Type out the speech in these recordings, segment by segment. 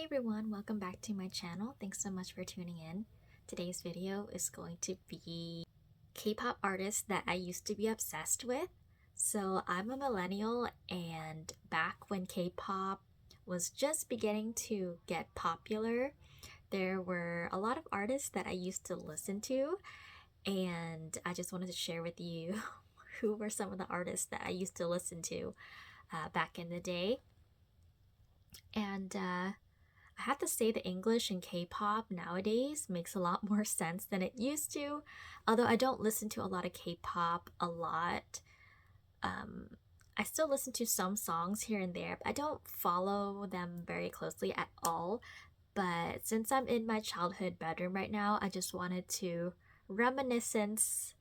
everyone, welcome back to my channel. Thanks so much for tuning in. Today's video is going to be K-pop artists that I used to be obsessed with. So I'm a millennial, and back when K-pop was just beginning to get popular, there were a lot of artists that I used to listen to, and I just wanted to share with you who were some of the artists that I used to listen to back in the day. And I have to say the English in K-pop nowadays makes a lot more sense than it used to. Although I don't listen to a lot of K-pop a lot. I still listen to some songs here and there, but I don't follow them very closely at all. But since I'm in my childhood bedroom right now, I just wanted to reminiscence,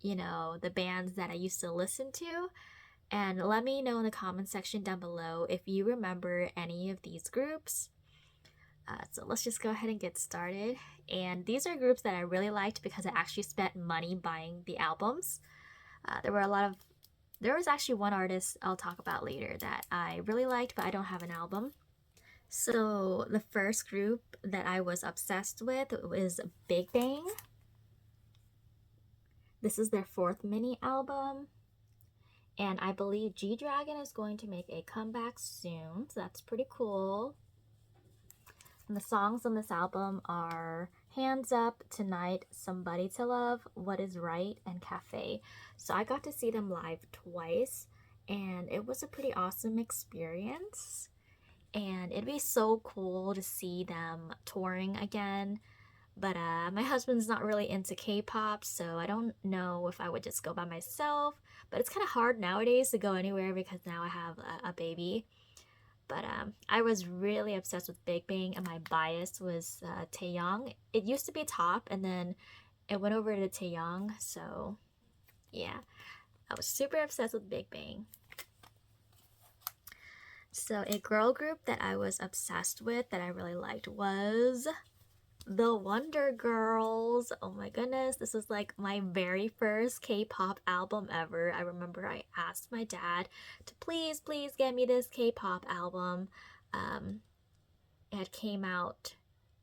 the bands that I used to listen to. And let me know in the comment section down below if you remember any of these groups. So let's just go ahead and get started. And these are groups that I really liked because I actually spent money buying the albums. There was actually one artist I'll talk about later that I really liked, but I don't have an album. So the first group that I was obsessed with was Big Bang. This is their fourth mini album. And I believe G-Dragon is going to make a comeback soon, so that's pretty cool. And the songs on this album are Hands Up, Tonight, Somebody to Love, What Is Right, and Cafe. So I got to see them live twice, and it was a pretty awesome experience. And it'd be so cool to see them touring again. But my husband's not really into K-pop, so I don't know if I would just go by myself. But it's kind of hard nowadays to go anywhere because now I have a baby. But I was really obsessed with Big Bang, and my bias was Taeyong. It used to be Top, and then it went over to Taeyong. So yeah, I was super obsessed with Big Bang. So a girl group that I was obsessed with that I really liked was the Wonder Girls. Oh my goodness, this was like my very first K-pop album ever. I remember I asked my dad to please get me this K-pop album. It came out,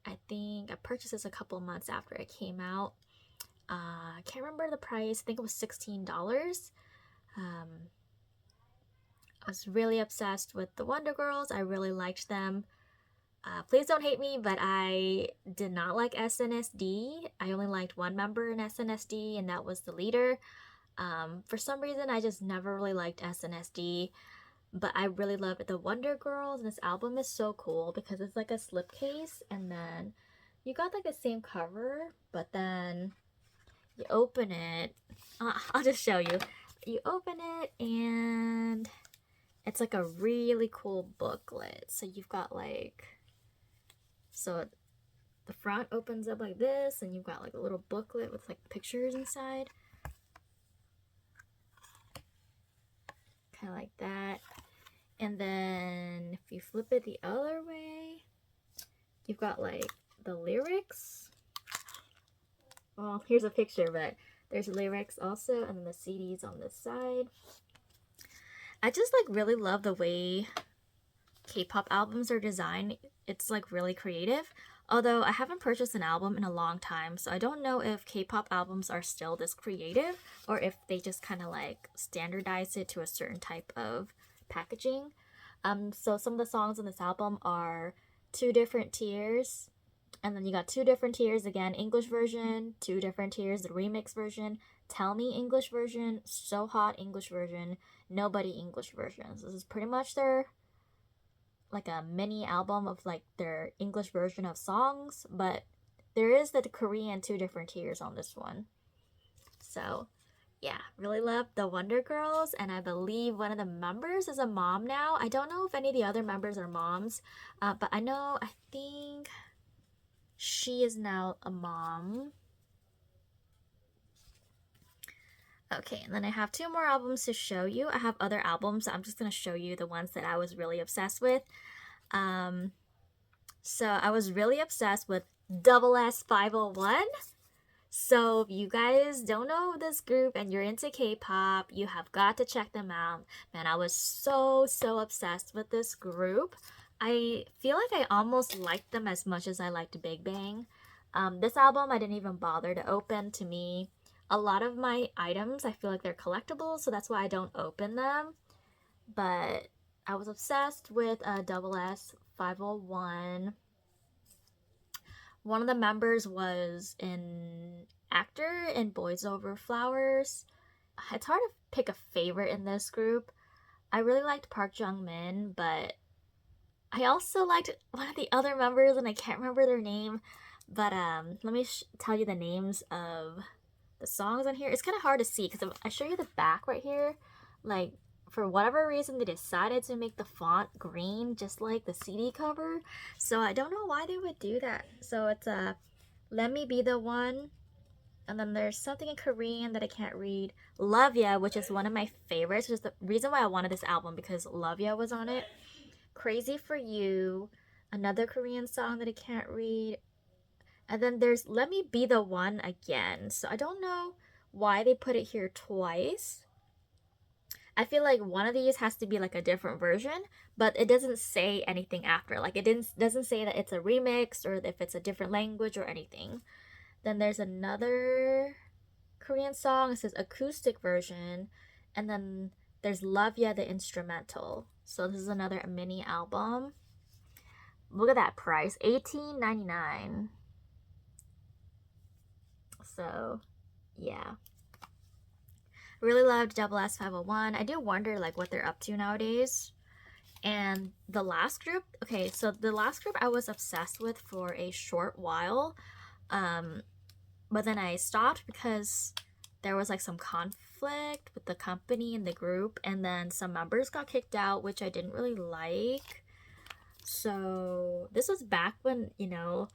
I think I purchased this a couple months after it came out. I can't remember the price. I think it was $16. I was really obsessed with the Wonder Girls. I really liked them. Please don't hate me, but I did not like SNSD. I only liked one member in SNSD, and that was the leader. For some reason, I just never really liked SNSD, but I really loved the Wonder Girls, and this album is so cool because it's like a slipcase, and then you got like the same cover, but then you open it. I'll just show you. You open it, and it's like a really cool booklet. So you've got like... So the front opens up like this, and you've got like a little booklet with like pictures inside. Kind of like that. And then if you flip it the other way, you've got like the lyrics. Well, here's a picture, but there's lyrics also, and then the CDs on this side. I just like really love the way K-pop albums are designed. It's like really creative. Although I haven't purchased an album in a long time, so I don't know if K-pop albums are still this creative or if they just kind of like standardize it to a certain type of packaging. So some of the songs on this album are 2 different tiers, and then you got 2 different tiers again, English version, 2 different tiers, the remix version, Tell Me English version, So Hot English version, Nobody English version. So this is pretty much their like a mini album of like their English version of songs, but there is the Korean 2 different tiers on this one. So yeah, really love the Wonder Girls, and I believe one of the members is a mom now. I don't know if any of the other members are moms, but I think she is now a mom. Okay, and then I have 2 more albums to show you. I have other albums. I'm just going to show you the ones that I was really obsessed with. So I was really obsessed with Double S 501. So if you guys don't know this group and you're into K-pop, you have got to check them out. Man, I was so obsessed with this group. I feel like I almost liked them as much as I liked Big Bang. This album I didn't even bother to open. To me, a lot of my items I feel like they're collectibles, so that's why I don't open them. But I was obsessed with Double S 501. One of the members was an actor in Boys Over Flowers. It's hard to pick a favorite in this group. I really liked Park Jung Min, but I also liked one of the other members, and I can't remember their name. But let me tell you the names of the songs on here. It's kind of hard to see because I show you the back right here. Like, for whatever reason, they decided to make the font green, just like the CD cover. So I don't know why they would do that. So it's Let Me Be the One. And then there's something in Korean that I can't read. Love Ya, which is one of my favorites. Which is the reason why I wanted this album, because Love Ya was on it. Crazy for You, another Korean song that I can't read. And then there's Let Me Be the One again. So I don't know why they put it here twice. I feel like one of these has to be like a different version, but it doesn't say anything after. Like it doesn't say that it's a remix or if it's a different language or anything. Then there's another Korean song. It says acoustic version, and then there's Love Ya the instrumental. So this is another mini album. Look at that price, $18.99. So yeah, really loved Double S 501. I do wonder like what they're up to nowadays. And the last group, okay, so the last group I was obsessed with for a short while, but then I stopped because there was like some conflict with the company and the group, and then some members got kicked out, which I didn't really like. So this was back when, you know,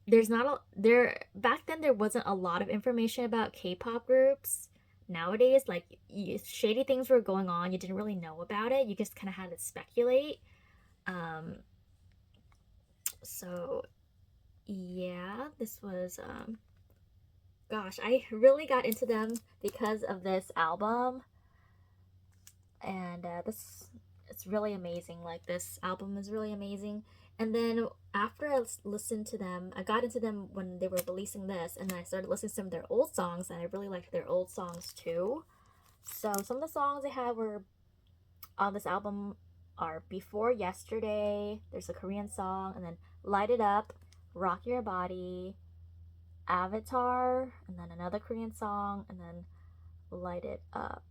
there's not a there back then there wasn't a lot of information about K-pop groups. Nowadays, like shady things were going on, you didn't really know about it. You just kind of had to speculate. Um, so yeah, this was gosh, I really got into them because of this album, and this it's really amazing. Like this album is really amazing. And then after I listened to them, I got into them when they were releasing this, and then I started listening to some of their old songs, and I really liked their old songs too. So some of the songs they had were on this album are Before Yesterday, there's a Korean song, and then Light It Up, Rock Your Body, Avatar, and then another Korean song, and then Light It Up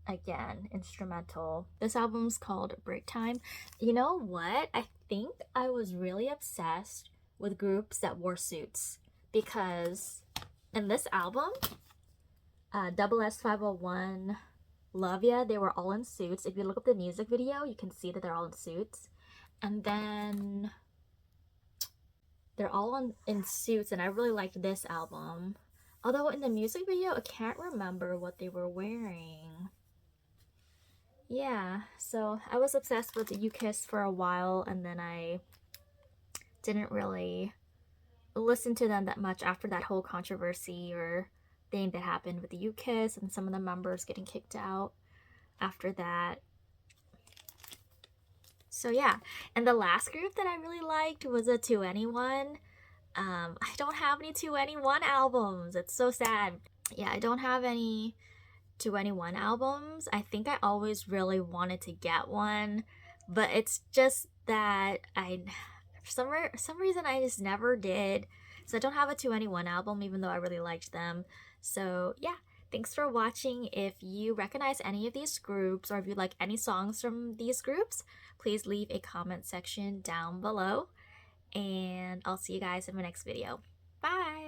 again, instrumental. This album's called Break Time. You know what? I think I was really obsessed with groups that wore suits, because in this album, Double S 501, Love Ya, they were all in suits. If you look up the music video, you can see that they're all in suits. And then they're all in suits, and I really liked this album. Although in the music video, I can't remember what they were wearing. Yeah, so I was obsessed with UKISS for a while, and then I didn't really listen to them that much after that whole controversy or thing that happened with the UKISS and some of the members getting kicked out after that. So yeah, and the last group that I really liked was a 2NE1. I don't have any 2NE1 albums. It's so sad. Yeah, I don't have any 2NE1 albums. I think I always really wanted to get one, but it's just that for some reason I just never did. So I don't have a 2NE1 album, even though I really liked them. So yeah, thanks for watching. If you recognize any of these groups, or if you like any songs from these groups, please leave a comment section down below. And I'll see you guys in my next video. Bye!